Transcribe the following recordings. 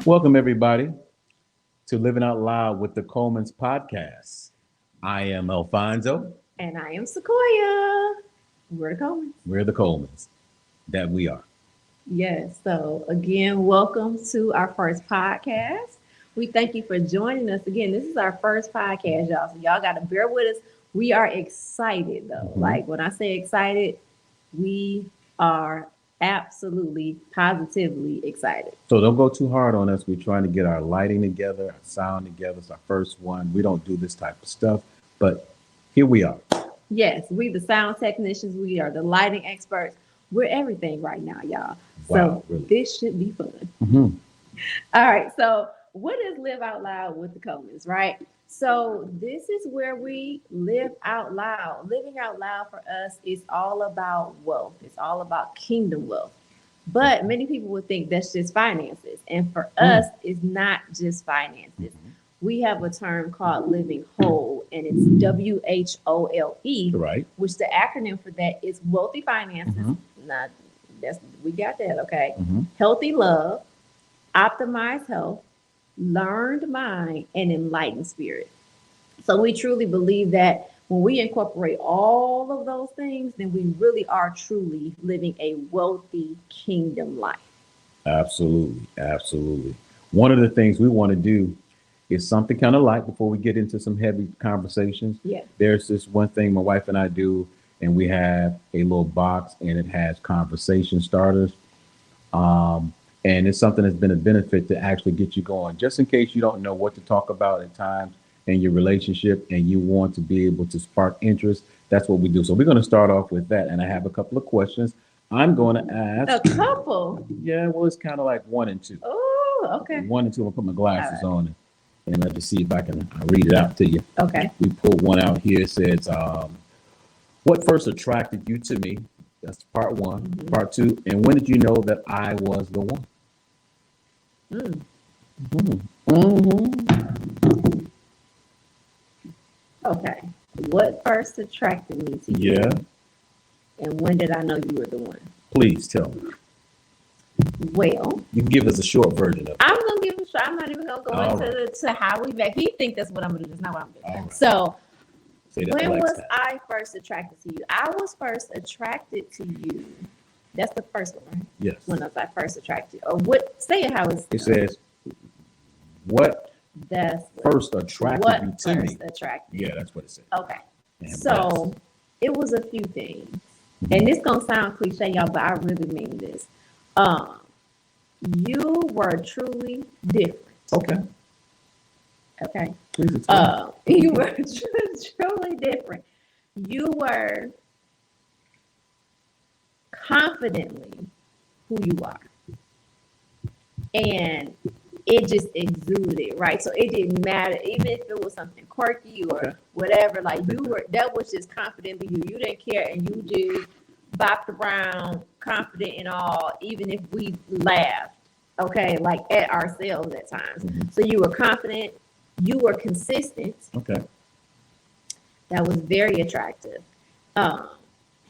Welcome, everybody, to Living Out Loud with the Coleman's podcast. I am Alfonso. And I am Sequoia. We're the Coleman. We're the Colemans. That we are. Yes. So, again, welcome to our first podcast. We thank you for joining us. Again, this is our first podcast, y'all. So, y'all got to bear with us. We are excited, though. Like, when I say excited, we are absolutely, positively excited. So don't go too hard on us. We're trying to get our lighting together, our sound together. It's our first one. We don't do this type of stuff, but here we are. Yes, we the sound technicians. We are the lighting experts. We're everything right now, y'all. Wow, So really? this should be fun. Mm-hmm. All right. So what is Live Out Loud with the Comans, right? So this is where we live out loud. Living out loud for us is all about wealth. It's all about kingdom wealth. But many people would think that's just finances. And for us, it's not just finances. We have a term called living whole, and it's WHOLE, Right. which the acronym for that is wealthy finances. Mhm. Not that's we got that, okay. Mm-hmm. Healthy love, optimized health, learned mind, and enlightened spirit. So we truly believe that when we incorporate all of those things, then we really are truly living a wealthy kingdom life. Absolutely. Absolutely. One of the things we want to do is something kind of light before we get into some heavy conversations. Yeah. There's this one thing my wife and I do, and we have a little box and it has conversation starters. And it's something that's been a benefit to actually get you going, just in case you don't know what to talk about at times in your relationship and you want to be able to spark interest. That's what we do. So we're going to start off with that. And I have a couple of questions I'm going to A ask. couple. Yeah, well, it's kind of like one and two. Oh, okay. One and two, I'll put my glasses All on and let me see if I can read it out to you. Okay. We pulled one out here. It says, what first attracted you to me? That's part one. Mhm. Part two, and when did you know that I was the one? Mm. Mm-hmm. Okay. What first attracted me to you? Yeah, And when did I know you were the one? please tell me. Well, You can give us a short version of it. I'm gonna give it a try. I'm not even gonna go All into to how we met. He think that's what I'm gonna do. That's not what I'm doing. All right. So Say that the when last was time. I first attracted to you? I was first attracted to you. That's the first one, right? Yes. When was I first attracted? Or what? Say it how it's. It says, what That's first attracted what you to me? first attracted. Yeah, that's what it said. Okay. And So it was a few things, and this gonna sound cliche, y'all, but I really mean this. You were truly different. okay. Okay. Please explain. You were truly different. You were confidently who you are, and it just exuded, right? So it didn't matter, even if it was something quirky or Okay. whatever. Like you were, that was just confidently you. You didn't care, and you just bopped around, confident and all, even if we laughed, okay, like at ourselves at times. Mhm. So you were confident, you were consistent. Okay. That was very attractive.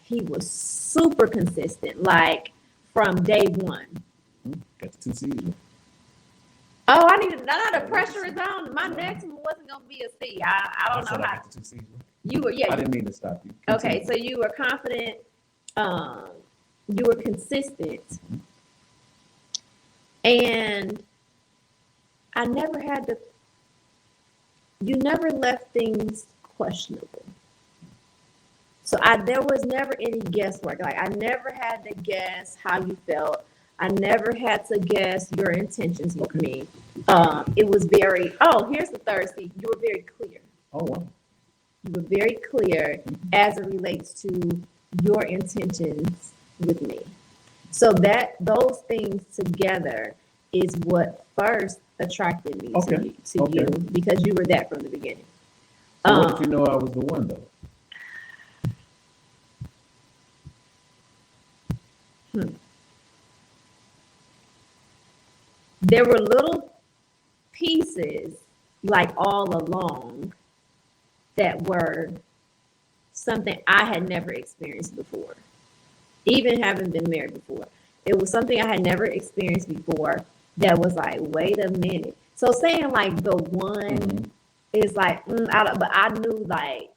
He was super consistent, like from day one. Got the two C's. Oh, I need to. Now the pressure is on. My next one wasn't gonna be a C. I don't know how. got the two C's. You were, I yeah. didn't mean to stop you. Okay, Continue. so you were confident. You were consistent, and I never had to. You never left things questionable. So there was never any guesswork. Like I never had to guess how you felt. I never had to guess your intentions with me. It was very. Oh, here's the third C. You were very clear. Oh, wow. You were very clear as it relates to your intentions with me. So that those things together is what first attracted me Okay. to you because you were that from the beginning. So what did you know I was the one, though? There were little pieces like all along that were something I had never experienced before, even having been married before. It was something I had never experienced before. that was like, wait a minute. So saying like the one Mhm. is like, but I knew like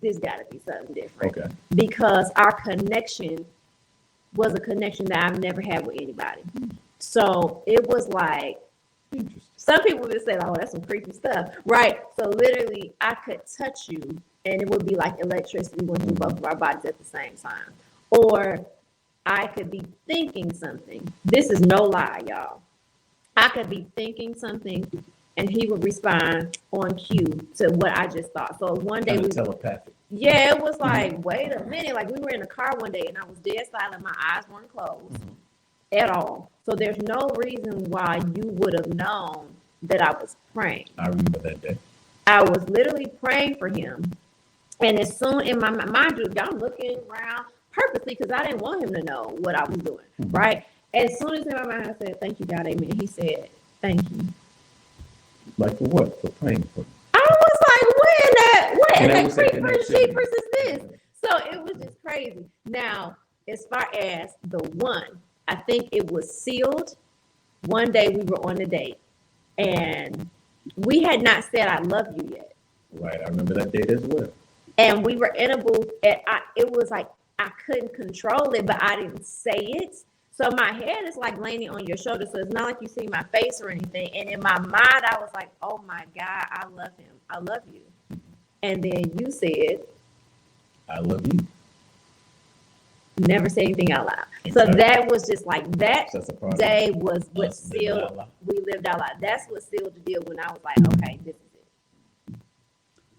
this got to be something different Okay. because our connection was a connection that I've never had with anybody. So it was like, Interesting. some people would say, oh, that's some creepy stuff, right? So literally, I could touch you, and it would be like electricity going through both of our bodies at the same time. Or I could be thinking something. This is no lie, y'all. I could be thinking something, and he would respond on cue to what I just thought. So one day Kind we of telepathic. yeah, it was like, wait a minute. Like we were in the car one day and I was dead silent. My eyes weren't closed at all. So there's no reason why you would have known that I was praying. I remember that day. I was literally praying for him. And as soon in my mind you, I'm looking around purposely because I didn't want him to know what I was doing. Right. As soon as in my mind I said, thank you, God, amen. He said, thank you. Like for what? For praying for me. I was like, what And in that that was that creepers connection. sheepers is this? So it was just crazy. Now, as far as the one, I think it was sealed. One day we were on a date and we had not said I love you yet. Right. I remember that date as well. And we were in a booth and it was like I couldn't control it, but I didn't say it. So my head is like landing on your shoulder. So it's not like you see my face or anything. And in my mind, I was like, oh my God, I love him. I love you. And then you said, I love you. never say anything out loud. So Okay. that was just like that That's a problem. day was what Us living sealed. out loud. We lived out loud. That's what sealed the deal when I was like, okay, this is it.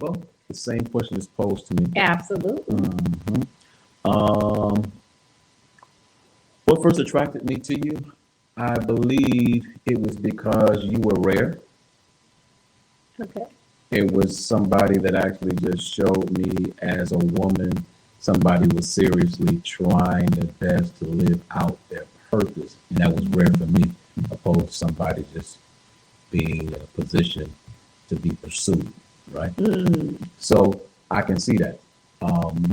Well, the same question is posed to me. Absolutely. Mhm. What first attracted me to you? I believe it was because you were rare. Okay. It was somebody that actually just showed me as a woman, somebody was seriously trying their best to live out their purpose. And that was rare for me, opposed to somebody just being in a position to be pursued, right? So I can see that.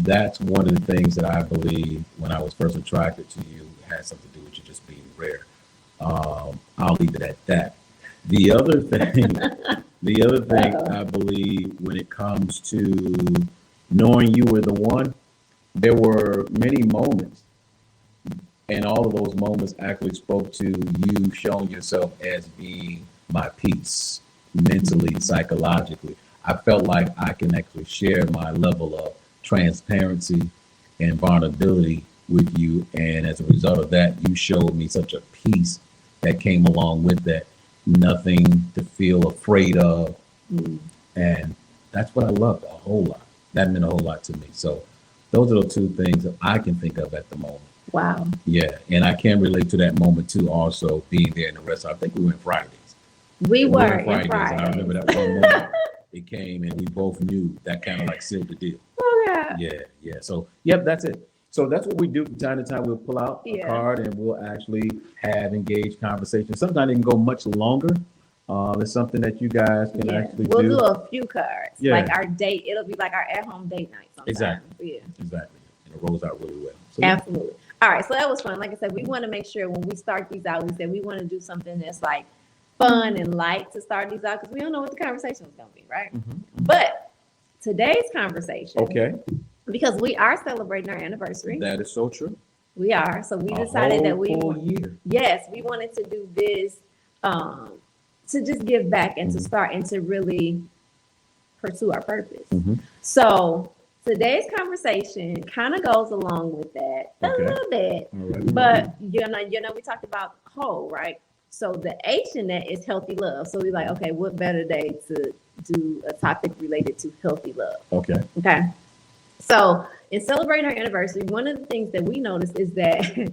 That's one of the things that I believe when I was first attracted to you had something to do with you just being rare. I'll leave it at that. The other thing, I believe when it comes to knowing you were the one, there were many moments, and all of those moments actually spoke to you showing yourself as being my peace, mentally, psychologically. I felt like I can actually share my level of transparency and vulnerability with you. And as a result of that, you showed me such a peace that came along with that. Nothing to feel afraid of. And that's what I loved a whole lot. That meant a whole lot to me. So those are the two things that I can think of at the moment. Wow. Yeah. And I can relate to that moment too, also being there in the restaurant. I think we went Fridays. We were in And I Friday. remember that one moment it came and we both knew that kind of like sealed the deal. Oh, yeah. Yeah. So, yep, that's it. So that's what we do from time to time. We'll pull out a Yeah. card and we'll actually have engaged conversations. Sometimes it can go much longer. It's something that you guys can Yeah. actually We'll do. do a few cards. Yeah. Like our date. It'll be like our at-home date night sometimes. Exactly. Yeah. Exactly. And it rolls out really well. So, yeah. Absolutely. All right. So that was fun. Like I said, we want to make sure when we start these out, we said we want to do something that's like fun and light to start these out because we don't know what the conversation is going to be, right? But today's conversation, Okay. because we are celebrating our anniversary. That is so true. We are. So we A decided that whole we, full year. yes, we wanted to do this to just give back and to start and to really pursue our purpose. Mhm. So today's conversation kind of goes along with that a Okay. little bit. All right. But you know, we talked about whole, right? So the H in that is healthy love. So we're like, okay, what better day to do a topic related to healthy love? Okay. Okay. So in celebrating our anniversary, one of the things that we noticed is that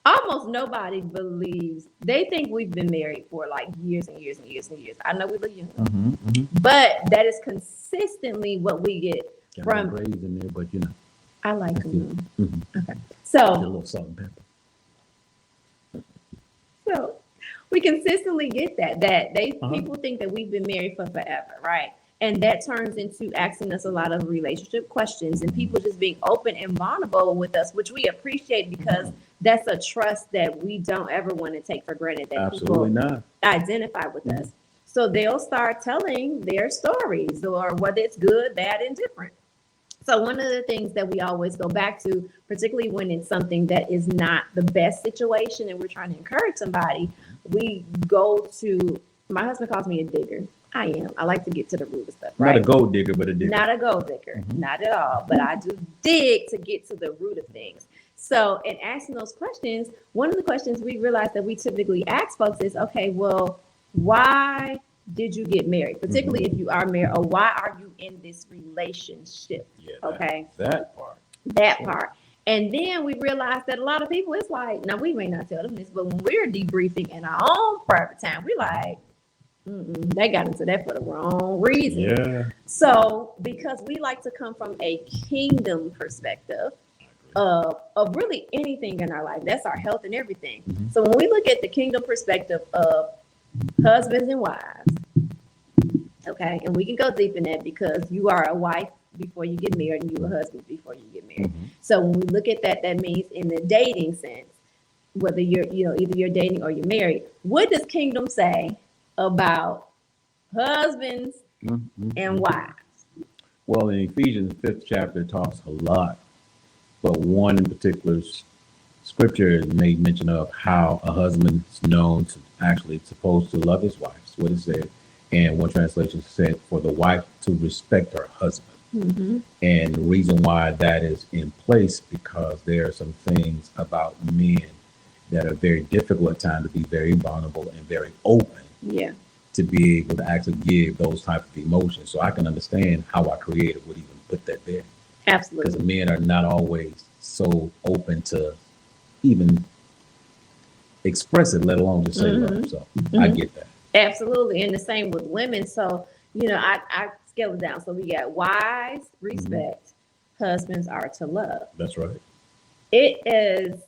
almost nobody believes, they think we've been married for like years and years and years and years. I know we look young, but that is consistently what we get Got from. no grades in there, but you know, I like that's them. good. Mhm. Okay. Get a So little salt and pepper. we consistently get that they Uh-huh. people think that we've been married for forever, right? And that turns into asking us a lot of relationship questions and people just being open and vulnerable with us, which we appreciate because that's a trust that we don't ever want to take for granted that Absolutely people not. identify with us. So they'll start telling their stories, or whether it's good, bad, and different. So one of the things that we always go back to, particularly when it's something that is not the best situation and we're trying to encourage somebody, we go to, my husband calls me a digger. I am. I like to get to the root of stuff, right? Not a gold digger, but a digger. Not a gold digger, not at all. But I do dig to get to the root of things. So in asking those questions, one of the questions we realize that we typically ask folks is, okay, well, why did you get married? Particularly if you are married, or why are you in this relationship? Yeah, Okay. That part. That part. And then we realize that a lot of people, it's like, now we may not tell them this, but when we're debriefing in our own private time, we're like, they got into that for the wrong reason. Yeah. So because we like to come from a kingdom perspective of really anything in our life, that's our health and everything. So when we look at the kingdom perspective of husbands and wives, okay, and we can go deep in that because you are a wife before you get married and you're a husband before you get married. So when we look at that, that means in the dating sense, whether you're, either you're dating or you're married, what does kingdom say about husbands and wives? Well, in Ephesians 5th chapter, it talks a lot, but one in particular scripture made mention of how a husband is known to actually supposed to love his wife. That's what it said. And one translation said for the wife to respect her husband. And the reason why that is in place, because there are some things about men that are very difficult at times to be very vulnerable and very open. Yeah. To be able to actually give those type of emotions. So I can understand how our creator would even put that there. Absolutely. Because men are not always so open to even express it, let alone just say love. So I get that. Absolutely. And the same with women. So, I scale it down. So we got wives, respect, husbands are to love. That's right. It is,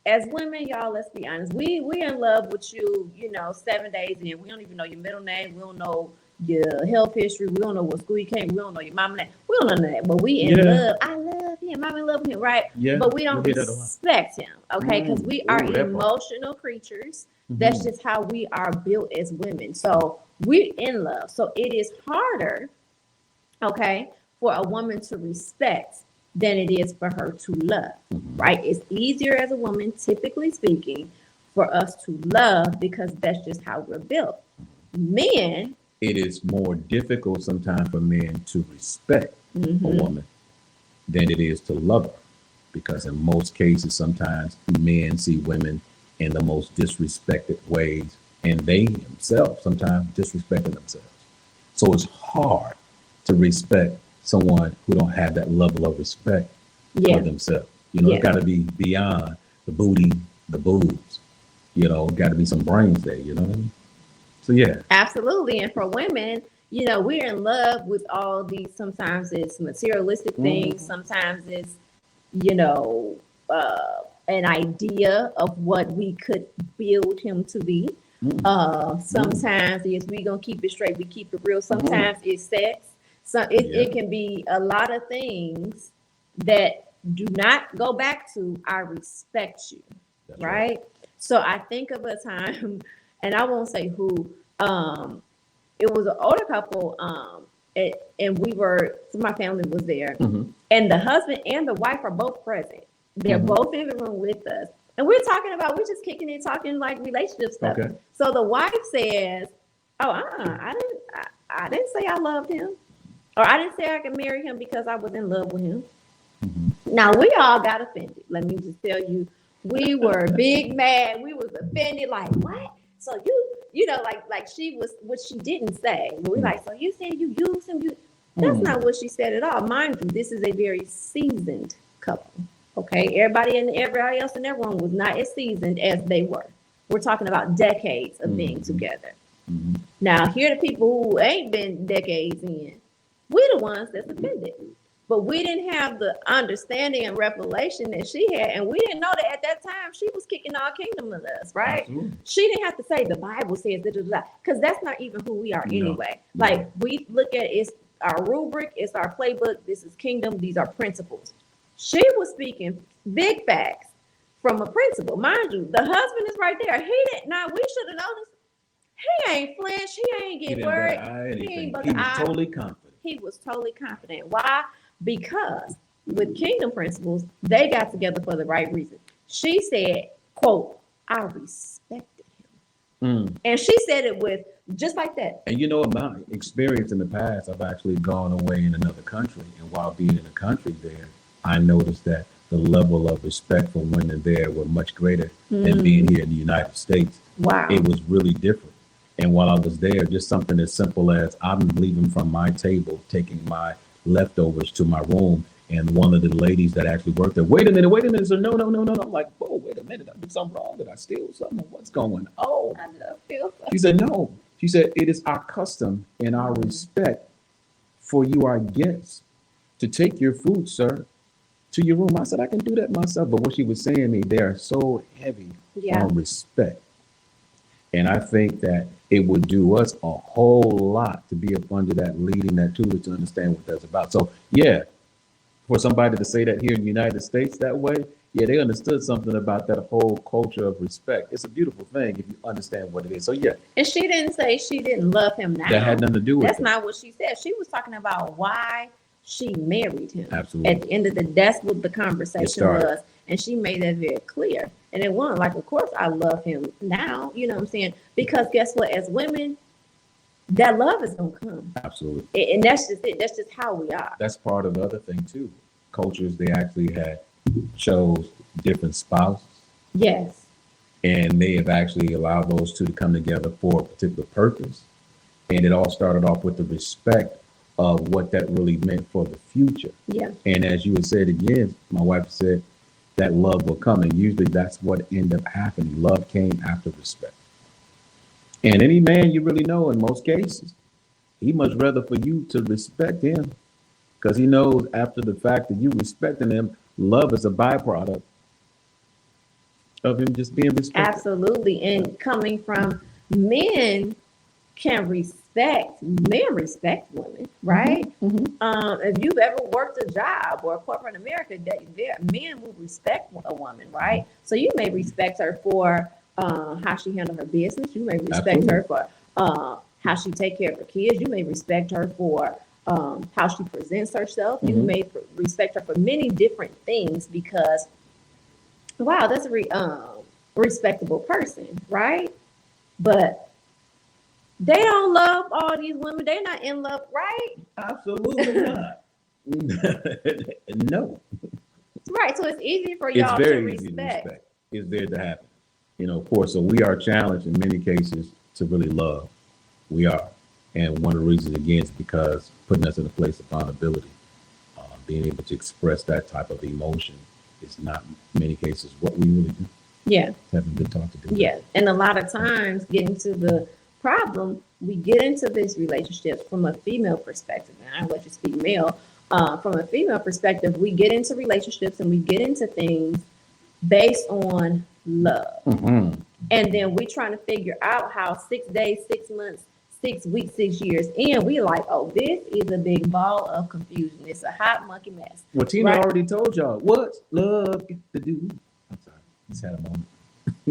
as women, y'all, let's be honest. We in love with you, 7 days in. We don't even know your middle name. We don't know your health history. We don't know what school you came. We don't know your mama name. We don't know none of that. But we in love. I love him. I'm in love with him, right? Yeah. But we don't respect him, okay? Because we are emotional creatures. That's just how we are built as women. So we're in love. So it is harder, okay, for a woman to respect than it is for her to love, right? It's easier as a woman, typically speaking, for us to love because that's just how we're built. Men, it is more difficult sometimes for men to respect a woman than it is to love her, because in most cases, sometimes men see women in the most disrespected ways, and they themselves sometimes disrespecting themselves. So it's hard to respect someone who don't have that level of respect for themselves. It's got to be beyond the booty, the boobs. Got to be some brains there. You know what I mean? So yeah, absolutely. And for women, we're in love with all these. Sometimes it's materialistic things. Sometimes it's, an idea of what we could build him to be. Sometimes it's we gonna keep it straight. We keep it real. Sometimes it's sex. So it can be a lot of things that do not go back to I respect you. That's right? So I think of a time, and I won't say who, it was an older couple, and my family was there, and the husband and the wife are both present. They're both in the room with us. And we're just kicking it, talking like relationship stuff. Okay. So the wife says, I didn't say I loved him. Or I didn't say I could marry him because I was in love with him. Now, we all got offended. Let me just tell you, we were big mad. We was offended, like, what? So like she was, what she didn't say. We like, so you said you used him. That's not what she said at all. Mind you, this is a very seasoned couple. Okay, everybody else in that room was not as seasoned as they were. We're talking about decades of being together. Now, here are the people who ain't been decades in. We're the ones that's offended. But we didn't have the understanding and revelation that she had. And we didn't know that at that time she was kicking our kingdom with us, right? Absolutely. She didn't have to say the Bible says because that's not even who we are No. anyway. No. Like we look at it's our rubric, it's our playbook, this is kingdom, these are principles. She was speaking big facts from a principle. Mind you, the husband is right there. He didn't now we should have noticed. He ain't flinch, he ain't He get didn't worried. bat eye anything. ain't but He was eye. totally confident. He was totally confident. Why? Because with kingdom principles, they got together for the right reason. She said, quote, I respected him. And she said it with just like that. And you know, in my experience in the past, I've actually gone away in another country. And while being in a country there, I noticed that the level of respect for women there were much greater than being here in the United States. Wow. It was really different. And while I was there, just something as simple as I'm leaving from my table, taking my leftovers to my room, and one of the ladies that actually worked there, wait a minute, so no. I'm like, whoa, wait a minute, I did something wrong. Did I steal something? What's going on? I love you. She said, no. She said, it is our custom and our respect for you, our guests, to take your food, sir, to your room. I said, I can do that myself. But what she was saying to me, they are so heavy Yeah. on respect. And I think that it would do us a whole lot to be up under that leading, that tutelage, to understand what that's about. So, yeah, for somebody to say that here in the United States that way, yeah, they understood something about that whole culture of respect. It's a beautiful thing if you understand what it is. So, yeah, And she didn't say she didn't love him now. that had nothing to do with That's it. not what she said. She was talking about why she married him. Absolutely. At the end of the day, that's what the conversation started. was. And she made that very clear. And it wasn't like, of course, I love him now. You know what I'm saying? Because guess what? As women, that love is going to come. Absolutely. And that's just it. That's just how we are. That's part of the other thing, too. Cultures, they actually had chose different spouses, Yes. and they have actually allowed those two to come together for a particular purpose. And it all started off with the respect of what that really meant for the future. Yeah. And as you had said again, my wife said that love will come. And usually that's what ended up happening. Love came after respect. And any man you really know, in most cases, he much rather for you to respect him, because he knows after the fact that you respecting him, love is a byproduct of him just being respected. Absolutely. And coming from men can respect, men respect women, right? If you've ever worked a job or corporate America, men will respect a woman, right? So you may respect her for how she handled her business. You may respect her for how she take care of her kids. You may respect her for how she presents herself. You may respect her for many different things because, wow, that's a respectable person, right? But they don't love all these women. They're not in love, right? Absolutely not. No. Right. So it's easy for It's y'all to very easy to respect. respect. It's there to happen. You know, of course, so we are challenged in many cases to really love. We are. And one of the reasons, again, is because putting us in a place of vulnerability, being able to express that type of emotion is not, in many cases, what we really do. Yeah. Haven't been taught to do. Yeah. And a lot of times getting to the problem, we get into these relationships from a female perspective. And I let you speak male. From a female perspective, we get into relationships and we get into things based on love. And then we trying to figure out how 6 days, 6 months, 6 weeks, 6 years in, we like, oh, this is a big ball of confusion. It's a hot monkey mess. Well, Tina Right. already told y'all, what's love got to do? I'm sorry, just had a moment.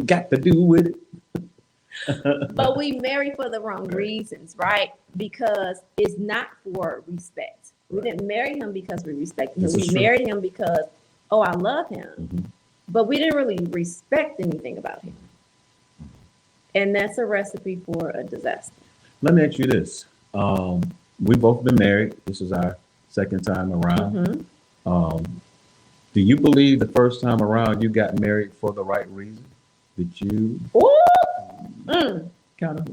Got to do with it. But we marry for the wrong reasons, right? Because it's not for respect. We didn't marry him because we respect him. This is We true. married him because, oh, I love him. Mhm. But we didn't really respect anything about him. And that's a recipe for a disaster. Let me ask you this. We've both been married. This is our second time around. Do you believe the first time around you got married for the right reason? Did you Ooh! kind of,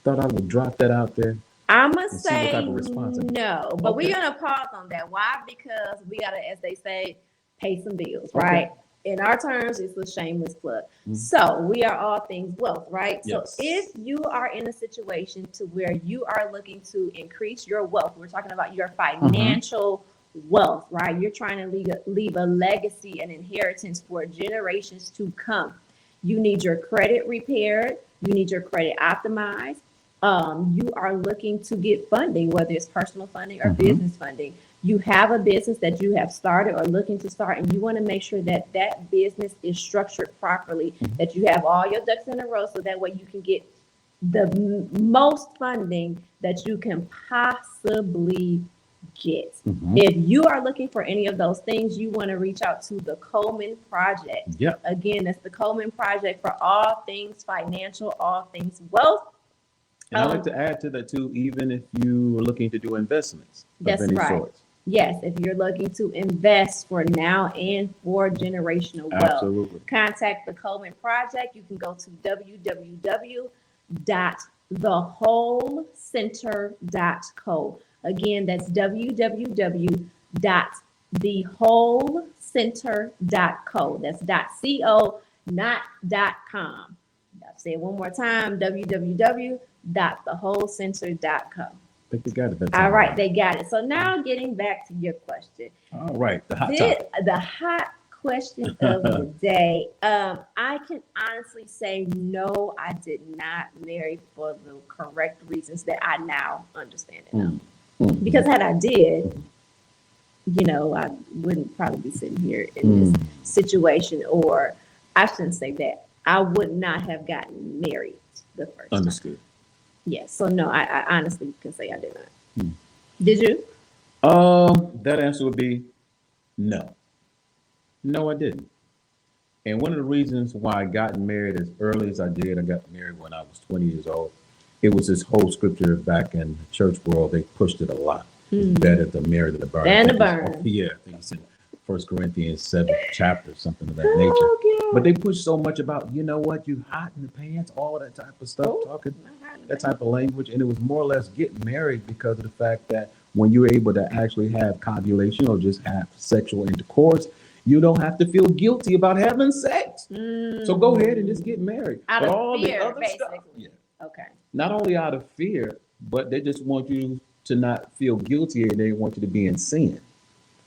thought I would drop that out there? I'm going to And see what say type of response I get. no, but Okay. we're going to pause on that. Why? Because we got to, as they say, pay some bills, Okay. right? In our terms, it's a shameless plug. Mhm. So we are all things wealth, right? Yes. So if you are in a situation to where you are looking to increase your wealth, we're talking about your financial wealth, right? You're trying to leave a legacy, an inheritance for generations to come. You need your credit repaired. You need your credit optimized. You are looking to get funding, whether it's personal funding or business funding. You have a business that you have started or looking to start, and you want to make sure that that business is structured properly, that you have all your ducks in a row so that way you can get the most funding that you can possibly get. If you are looking for any of those things, you want to reach out to the Coleman Project. Yep. Again, that's the Coleman Project for all things financial, all things wealth. And I'd like to add to that too, even if you are looking to do investments of That's any right. sort. Yes, if you're looking to invest for now and for generational wealth, Absolutely. contact the Coleman Project. You can go to www.thewholecenter.co. Again, that's www.thewholecenter.co. That's .co, not .com. I'll say it one more time, www.thewholecenter.co. I think they got it. That All time. right, they got it. So now getting back to your question. All right. The hot topic. The hot question of the day. I can honestly say no, I did not marry for the correct reasons that I now understand it now. Because had I did, you know, I wouldn't probably be sitting here in this situation, or I shouldn't say that. I would not have gotten married the first time. Understood. Yes. So no, I honestly can say I did not. Did you? That answer would be no. No, I didn't. And one of the reasons why I got married as early as I did, I got married when I was 20 years old. It was this whole scripture back in the church world. They pushed it a lot. It's better to marry than to burn. Than to burn. Yeah, I think it's in 1 Corinthians 7th chapter, something of that nature. But they push so much about, you know what, you hot in the pants, all of that type of stuff, talking that type of language. And it was more or less getting married because of the fact that when you're able to actually have copulation or just have sexual intercourse, you don't have to feel guilty about having sex. So go ahead and just get married. Out But of all fear, the other basically. stuff, Okay. not only out of fear, but they just want you to not feel guilty and they want you to be in sin.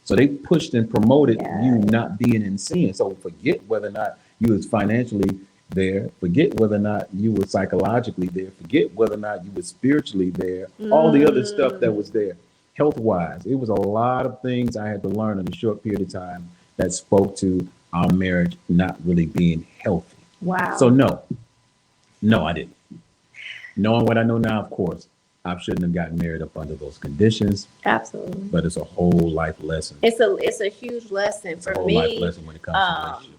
So they pushed and promoted you not being in sin. So forget whether or not you was financially there, forget whether or not you were psychologically there, forget whether or not you were spiritually there, all the other stuff that was there, health-wise. It was a lot of things I had to learn in a short period of time that spoke to our marriage not really being healthy. Wow. So no, I didn't. Knowing what I know now, of course, I shouldn't have gotten married up under those conditions. Absolutely. But it's a whole life lesson. It's a huge lesson It's for a whole me. life lesson when it comes to relationships.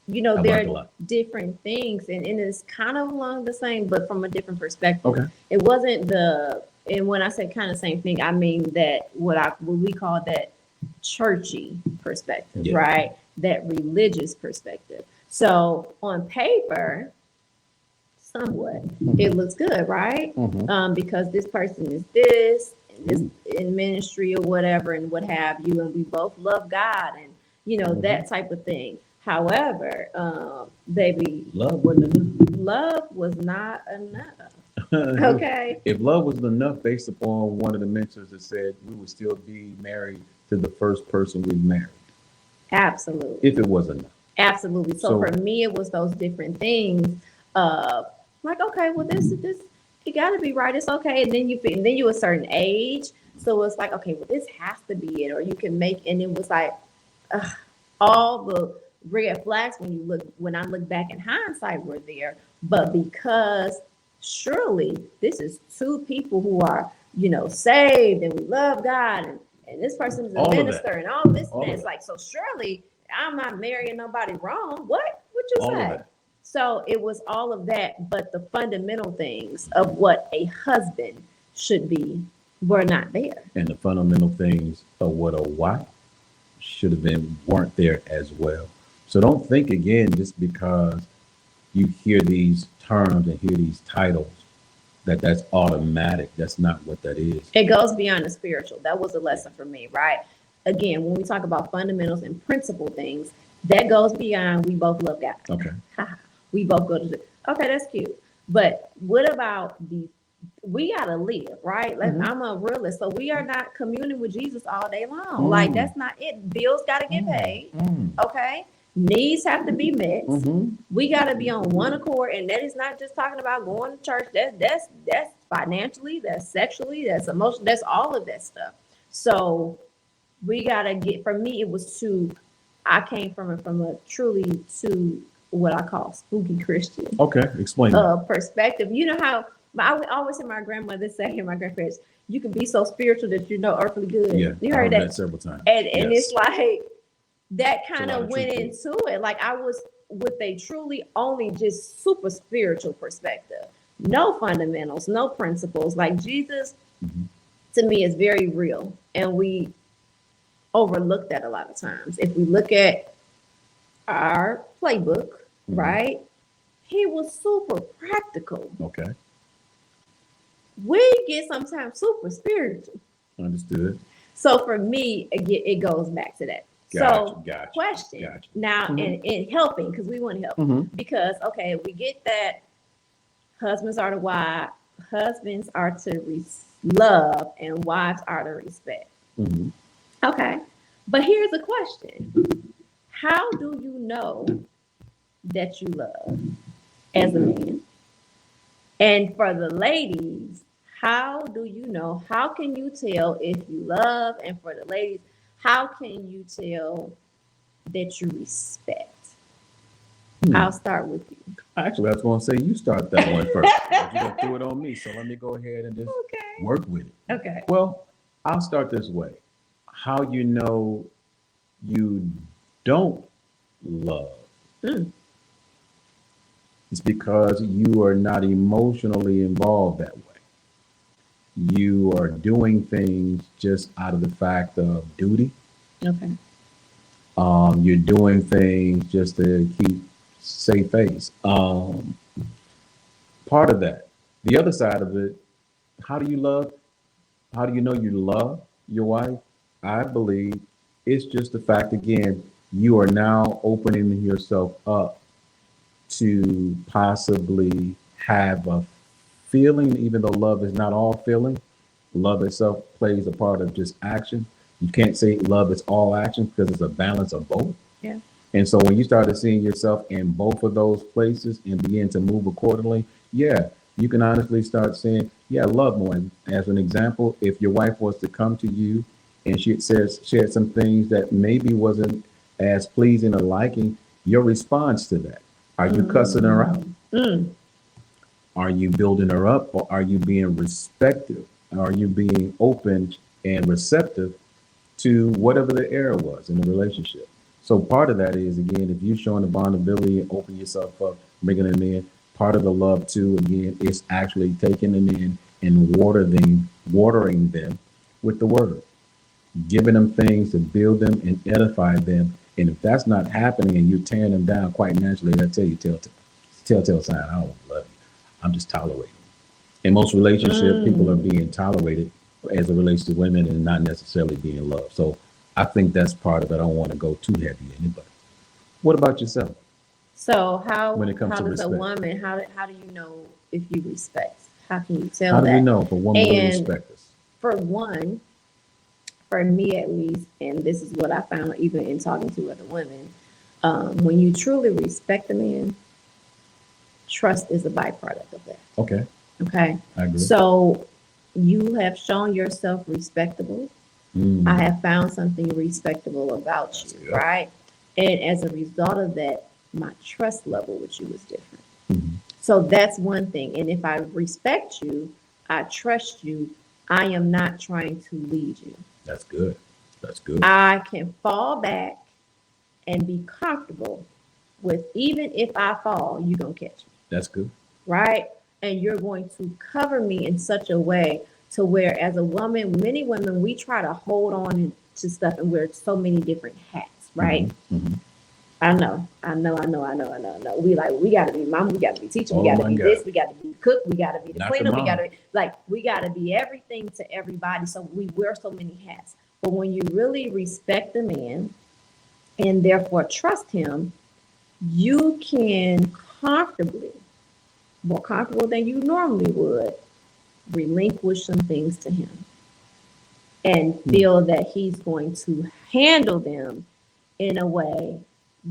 You know, I there learned a are lot. different things, and it's kind of along the same, but from a different perspective. Okay. It wasn't and when I say kind of same thing, I mean that what we call that churchy perspective, Yeah. right? That religious perspective. So on paper, somewhat, it looks good, right? Because this person is this, and this in ministry or whatever, and what have you, and we both love God, and you know that type of thing. However, baby, Love wasn't enough. love was not enough. Okay. If love was enough, based upon one of the mentors that said we would still be married to the first person we married. Absolutely. If it was enough. Absolutely. So for me, it was those different things of like, okay, well, this, it got to be right. It's okay. And then you a certain age. So it's like, okay, well, this has to be it. Or you can make, and it was like all the red flags when I look back in hindsight were there. But because surely this is two people who are, you know, saved and we love God and this person is a minister and all this. And it's like, so surely I'm not marrying nobody wrong. What would you say? So it was all of that, but the fundamental things of what a husband should be were not there. And the fundamental things of what a wife should have been weren't there as well. So don't think again, just because you hear these terms and hear these titles, that's automatic. That's not what that is. It goes beyond the spiritual. That was a lesson for me, right? Again, when we talk about fundamentals and principle things, that goes beyond we both love God. Okay. We both go to okay, that's cute. But what about the we gotta live, right? Like, Mhm. I'm a realist, so we are not communing with Jesus all day long. Like, that's not it. Bills gotta get paid, okay? Needs have to be met. Mm-hmm. We gotta be on one accord, and that is not just talking about going to church. That's financially, that's sexually, that's emotional, that's all of that stuff. So we gotta get. For me, it was too. I came from a truly to what I call spooky Christian Okay, explain that. perspective. You know how I would always hear my grandmother say, and my grandparents, you can be so spiritual that you know earthly good. Yeah, You I heard heard that, several times. and Yes. it's like that It's a kind lot of of went truth to it. into it. Like, I was with a truly only just super spiritual perspective, no fundamentals, no principles. Like, Jesus Mhm. to me is very real, and we overlook that a lot of times. If we look at our playbook, Mhm. right? He was super practical. Okay, We get sometimes super spiritual. understood. So for me, again, it goes back to that. Gotcha, So gotcha, question gotcha. now, Mhm. in helping, because we want to help, Mm-hmm. because okay, we get that husbands are to wife, husbands are to love, and wives are to respect. Mm-hmm. Okay, but here's a question: how do you know that you love as a man? And for the ladies, how do you know? How can you tell if you love? And for the ladies, how can you tell that you respect? I'll start with you. Actually, I was going to say you start that one first, but you done threw it on me, so let me go ahead and just Okay. work with it. Okay. Well, I'll start this way. How you know you don't love Mm. is because you are not emotionally involved that way. You are doing things just out of the fact of duty. Okay. You're doing things just to keep safe face. Part of that. The other side of it, how do you love? How do you know you love your wife? I believe it's just the fact, again, you are now opening yourself up to possibly have a feeling, even though love is not all feeling. Love itself plays a part of just action. You can't say love is all action because it's a balance of both. Yeah. And so when you started seeing yourself in both of those places and begin to move accordingly, yeah, you can honestly start saying, yeah, love more. As an example, if your wife was to come to you and she says shared some things that maybe wasn't as pleasing or liking, your response to that. Are you cussing her out? Mm. Are you building her up or are you being respectful? Are you being open and receptive to whatever the error was in the relationship? So part of that is, again, if you're showing the vulnerability and open yourself up, bringing them in, part of the love too, again, is actually taking them in and watering them with the word, giving them things to build them and edify them. And if that's not happening and you're tearing them down quite naturally, I tell you, telltale sign, I don't love you. I'm just tolerating. In most relationships, people are being tolerated as it relates to women and not necessarily being loved. So I think that's part of it. I don't want to go too heavy in it, but what about yourself So when it comes how to does a respect? woman how do you know if you respect? How can you tell How do we that? know if a woman will And respect us? for one, for me at least, and this is what I found even in talking to other women, when you truly respect a man, trust is a byproduct of that. Okay, Okay. I agree. So you have shown yourself respectable. Mm, I have found something respectable about that's you, good. right? And as a result of that, my trust level with you is different. Mhm. So that's one thing. And if I respect you, I trust you, I am not trying to lead you. That's good. That's good. I can fall back and be comfortable with, even if I fall, you're going to catch me, That's good. right? And you're going to cover me in such a way to where, as a woman, many women, we try to hold on to stuff and wear so many different hats, right? Mhm. I know. We like, we gotta be mom, we gotta be teacher, we Oh gotta my be God. this, we gotta be cook, we gotta be the Not the cleaner, we mom. gotta like we gotta be everything to everybody. So we wear so many hats. But when you really respect the man and therefore trust him, you can comfortably, more comfortable than you normally would, relinquish some things to him and feel that he's going to handle them in a way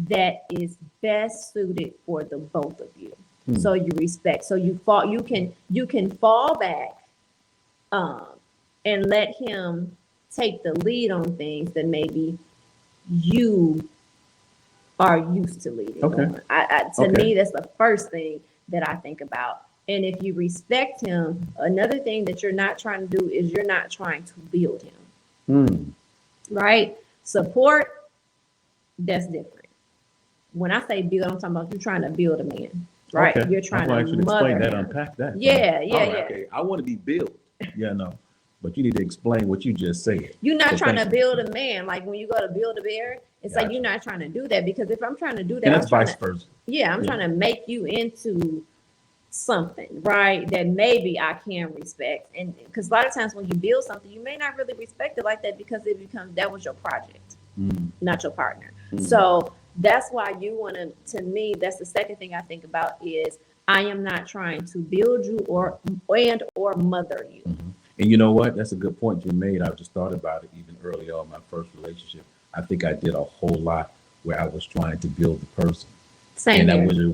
that is best suited for the both of you. So you respect. So you can fall back and let him take the lead on things that maybe you are used to leading on. To me, that's the first thing that I think about. And if you respect him, another thing that you're not trying to do is you're not trying to build him. Right? Support, that's different. When I say build, I'm talking about you're trying to build a man. Right? Okay. You're trying to actually explain that, unpack that. Yeah. Okay. I want to be built. Yeah, no. But you need to explain what you just said. You're not trying to build a man. Like when you go to build a bear, it's like you're not trying to do that, because if I'm trying to do that, and that's vice versa. Yeah, I'm trying to make you into something, right? That maybe I can respect. And because a lot of times when you build something, you may not really respect it like that, because it becomes that was your project, not your partner. So that's why you want to me, that's the second thing I think about is I am not trying to build you or mother you. And you know what? That's a good point you made. I just thought about it even early on in my first relationship. I think I did a whole lot where I was trying to build the person. Same and here.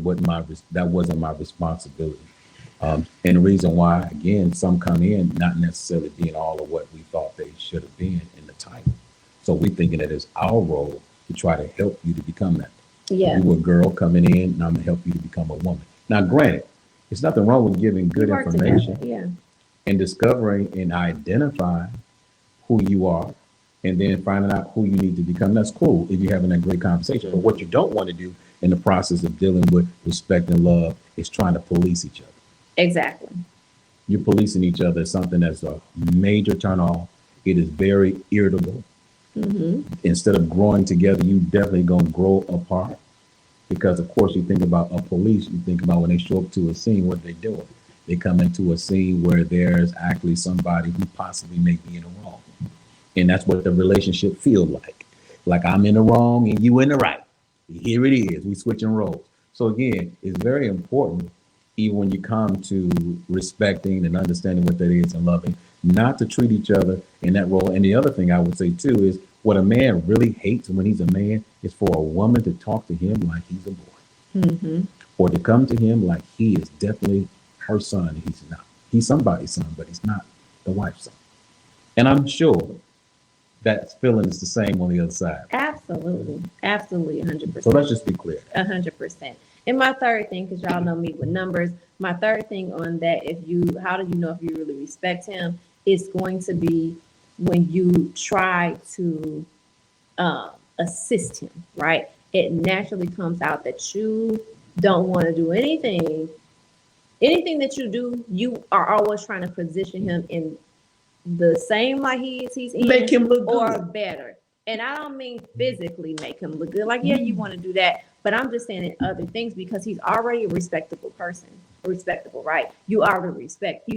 that wasn't my responsibility. And the reason why, again, some come in not necessarily being all of what we thought they should have been in the title. So we're thinking that it's our role to try to help you to become that. Yeah. You a girl coming in, and I'm gonna help you to become a woman. Now, granted, there's nothing wrong with giving good information. Yeah. And discovering and identifying who you are, and then finding out who you need to become. That's cool if you're having that great conversation. But what you don't want to do in the process of dealing with respect and love is trying to police each other. Exactly. You're policing each other is something that's a major turn off. It is very irritable. Instead of growing together, you definitely gonna grow apart. Because of course you think about a police, you think about when they show up to a scene, what they doing. They come into a scene where there's actually somebody who possibly may be in the wrong. And that's what the relationship feels like. Like I'm in the wrong and you in the right. Here it is. We switching roles. So again, it's very important, even when you come to respecting and understanding what that is and loving, not to treat each other in that role. And the other thing I would say too is what a man really hates when he's a man is for a woman to talk to him like he's a boy. Or to come to him like he is definitely her son and he's not. He's somebody's son, but he's not the wife's son. And I'm sure that feeling is the same on the other side. Absolutely. Absolutely. 100%. So let's just be clear. 100%. And my third thing, because y'all know me with numbers, my third thing on that, how do you know if you really respect him? It's going to be when you try to assist him, right? It naturally comes out that you don't want to do anything that you do, you are always trying to position him in the same like he's in, make him look or good. Better. And I don't mean physically make him look good. Like, yeah, you want to do that, but I'm just saying in other things, because he's already a respectable person. Respectable, right? You already respect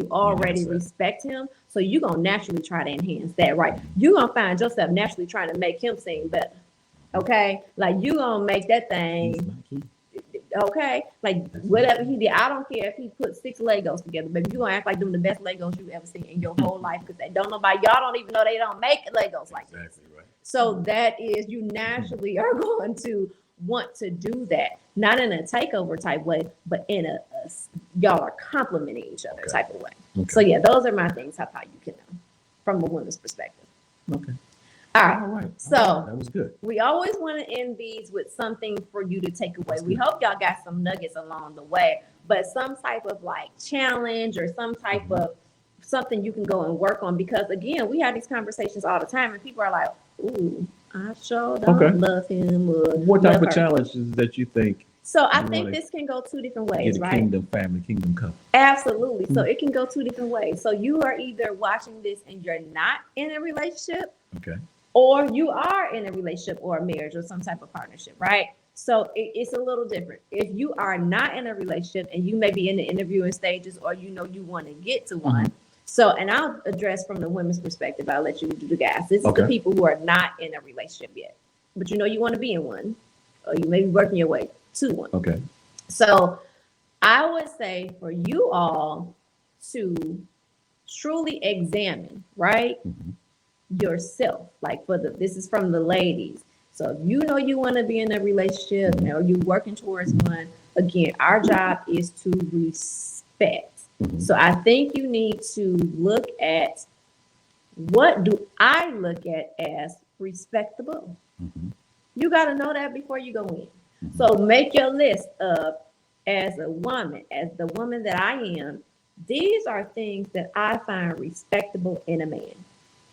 him. So you're gonna naturally try to enhance that, right? You're gonna find yourself naturally trying to make him seem better. Okay? Like you gonna make that thing. Okay, like whatever he did, I don't care if he put 6 Legos together, but you gonna act like them the best Legos you ever seen in your whole life, because y'all don't even know they don't make Legos like this. Right. So that is, you naturally are going to want to do that, not in a takeover type way, but in a y'all are complimenting each other type of way. So yeah, those are my things. How you can know from a woman's perspective. Okay. All right. So that was good. We always want to end these with something for you to take away. We hope y'all got some nuggets along the way, but some type of like challenge or some type of something you can go and work on, because again, we have these conversations all the time and people are like, ooh, I sure don't love him. What type of challenges that you think? So I think this can go 2 different ways, right? Kingdom family, kingdom couple. Absolutely. So it can go 2 different ways. So you are either watching this and you're not in a relationship. Okay. Or you are in a relationship or a marriage or some type of partnership, right? So it's a little different. If you are not in a relationship and you may be in the interviewing stages, or you want to get to one. So, and I'll address from the women's perspective. I'll let you do the guys. This is the people who are not in a relationship yet, but you want to be in one, or you may be working your way to one. Okay. So I would say for you all to truly examine, right, yourself. Like this is from the ladies. So if you know you want to be in a relationship or you're working towards one, again, our job is to respect. So I think you need to look at, what do I look at as respectable? You got to know that before you go in. So make your list of, as a woman, as the woman that I am, these are things that I find respectable in a man.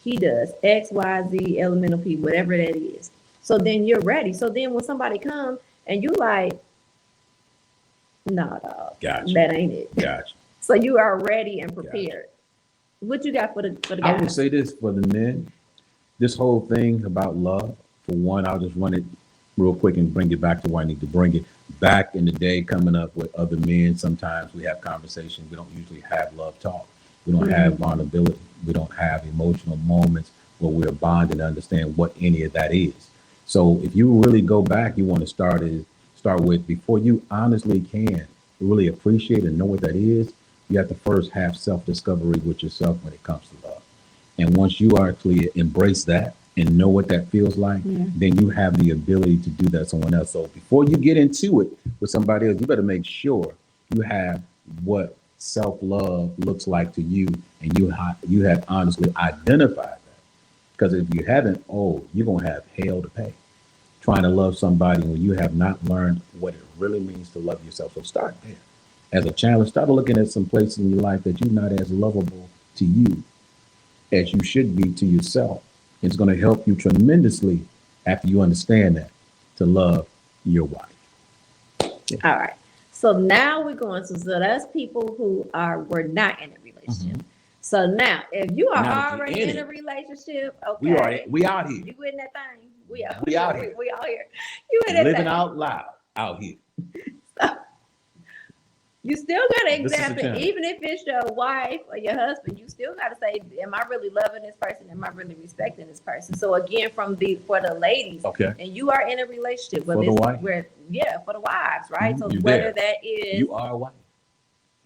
He does X, Y, Z, elemental P, whatever that is. So then you're ready. So then when somebody comes and you like, nah, dog, Gotcha. that ain't it. Gotcha. So you are ready and prepared. What you got for the guys? I would say this for the men. This whole thing about love, for one, I'll just run it real quick and bring it back to where I need to bring it. Back in the day, coming up with other men, sometimes we have conversations. We don't usually have love talk. We don't have vulnerability. We don't have emotional moments where we're bonded and understand what any of that is. So if you really go back, you want to start with, before you honestly can really appreciate and know what that is, you have to first have self-discovery with yourself when it comes to love. And once you actually embrace that and know what that feels like, then you have the ability to do that to someone else. So before you get into it with somebody else, you better make sure you have what self-love looks like to you, and you have honestly identified that. Because if you haven't, you're going to have hell to pay trying to love somebody when you have not learned what it really means to love yourself. So start there. As a challenge, start looking at some places in your life that you're not as lovable to you as you should be to yourself. It's going to help you tremendously after you understand that, to love your wife. All right. So now we're going to, so that's people who were not in a relationship. So now, if you are Now, if already you're in in a relationship, okay. We out here. You in that thing. We out here. We out here. You in that Living thing. out loud out here. You still got to This is the examine, challenge. even if it's your wife or your husband, you still got to say, am I really loving this person? Am I really respecting this person? So again, for the ladies, Okay. and you are in a relationship, For the wife. For the wives, right? So You're whether there. that is, You are a wife.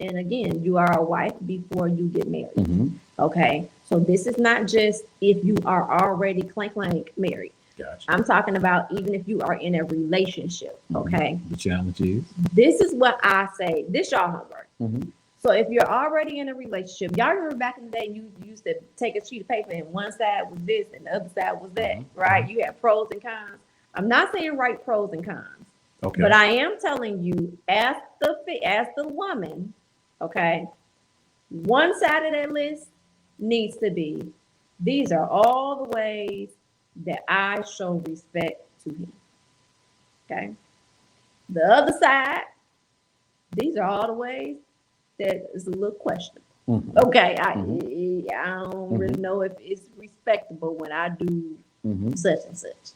and again, you are a wife before you get married. Okay. So this is not just if you are already clank married. Gotcha. I'm talking about even if you are in a relationship. Okay. The challenge is, This is what I say. This y'all homework. So if you're already in a relationship, y'all remember back in the day, you used to take a sheet of paper and one side was this and the other side was that, right? You have pros and cons. I'm not saying write pros and cons, but I am telling you, as the woman, okay, one side of that list needs to be, these are all the ways that I show respect to him. Okay. The other side, these are all the ways that is a little questionable. Okay. I don't really know if it's respectable when I do such and such.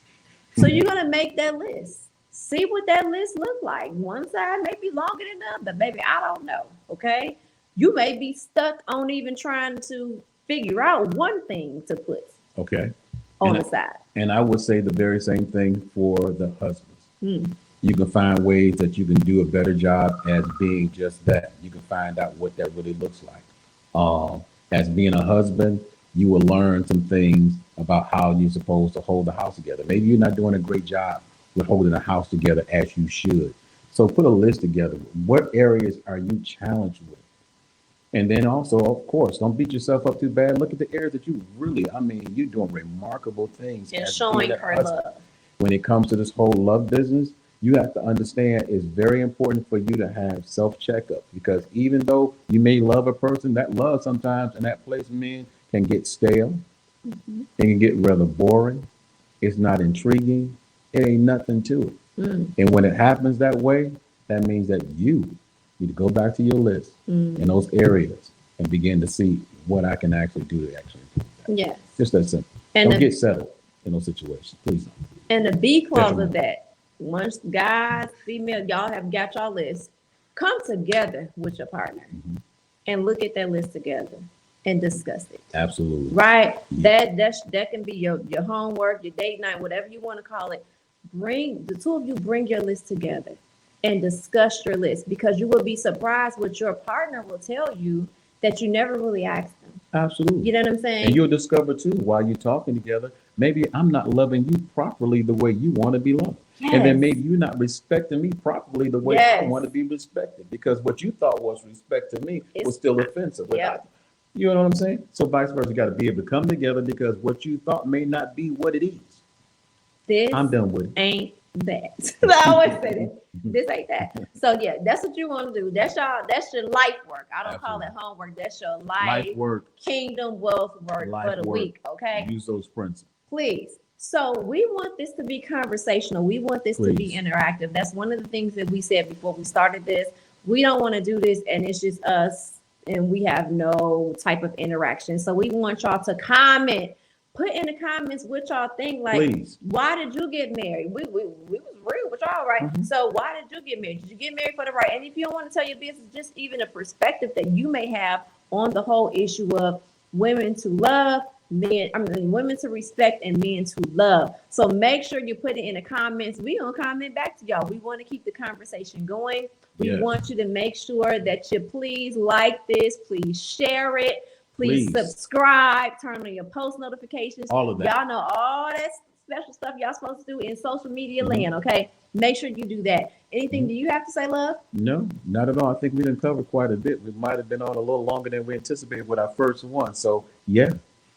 So you're going to make that list. See what that list looks like. One side may be longer than the other. Maybe I don't know. Okay. You may be stuck on even trying to figure out one thing to put on the side. And I would say the very same thing for the husbands. You can find ways that you can do a better job as being just that. You can find out what that really looks like. As being a husband, you will learn some things about how you're supposed to hold the house together. Maybe you're not doing a great job with holding the house together as you should. So put a list together. What areas are you challenged with? And then also, of course, don't beat yourself up too bad. Look at the areas that you really, you're doing remarkable things. And showing her love. When it comes to this whole love business, you have to understand it's very important for you to have self-checkup, because even though you may love a person, that love sometimes in that place, men, can get stale. It can get rather boring. It's not intriguing. It ain't nothing to it. And when it happens that way, that means that you need to go back to your list in those areas and begin to see what I can actually do to actually do that. Yes. Just that simple. And don't get settled in those situations, please. And the B clause of that, once guys, female, y'all have got y'all list, come together with your partner and look at that list together and discuss it. Absolutely. Right? Yeah. That can be your homework, your date night, whatever you want to call it. Bring the two of you, bring your list together and discuss your list, because you will be surprised what your partner will tell you that you never really asked them. Absolutely. You know what I'm saying? And you'll discover too, while you're talking together, maybe I'm not loving you properly the way you want to be loved. And then maybe you're not respecting me properly the way I want to be respected, because what you thought was respect to me was still offensive. You know what I'm saying? So vice versa, you got to be able to come together, because what you thought may not be what it is. I'm done with it. Ain't that. I always say that. This ain't that. So yeah, that's what you want to do. That's your life work. I don't call it homework. That's your life work, kingdom wealth work for the week. Okay. Use those principles. Please. So we want this to be conversational. We want this to be interactive. That's one of the things that we said before we started this. We don't want to do this and it's just us and we have no type of interaction. So we want y'all to comment. Put in the comments what y'all think. Like, why did you get married? We was real with y'all, right? So why did you get married? Did you get married for the right? And if you don't want to tell your business, just even a perspective that you may have on the whole issue of women to love, women to respect, and men to love. So make sure you put it in the comments. We gonna comment back to y'all. We want to keep the conversation going. We want you to make sure that you please like this, please share it. Please subscribe, turn on your post notifications. All of that. Y'all know all that special stuff y'all supposed to do in social media land, okay? Make sure you do that. Anything do you have to say, love? No, not at all. I think we done covered quite a bit. We might have been on a little longer than we anticipated with our first one. So, yeah.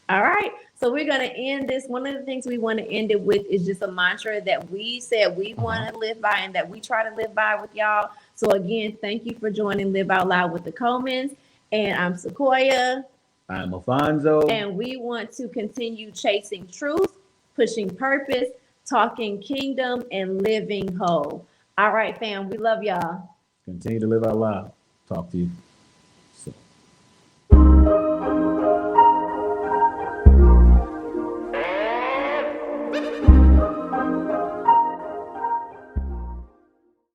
All right. So we're going to end this. One of the things we want to end it with is just a mantra that we said we want to live by and that we try to live by with y'all. So, again, thank you for joining Live Out Loud with the Comans. And I'm Sequoia. I'm Alfonso. And we want to continue chasing truth, pushing purpose, talking kingdom, and living whole. All right, fam. We love y'all. Continue to live out loud. Talk to you.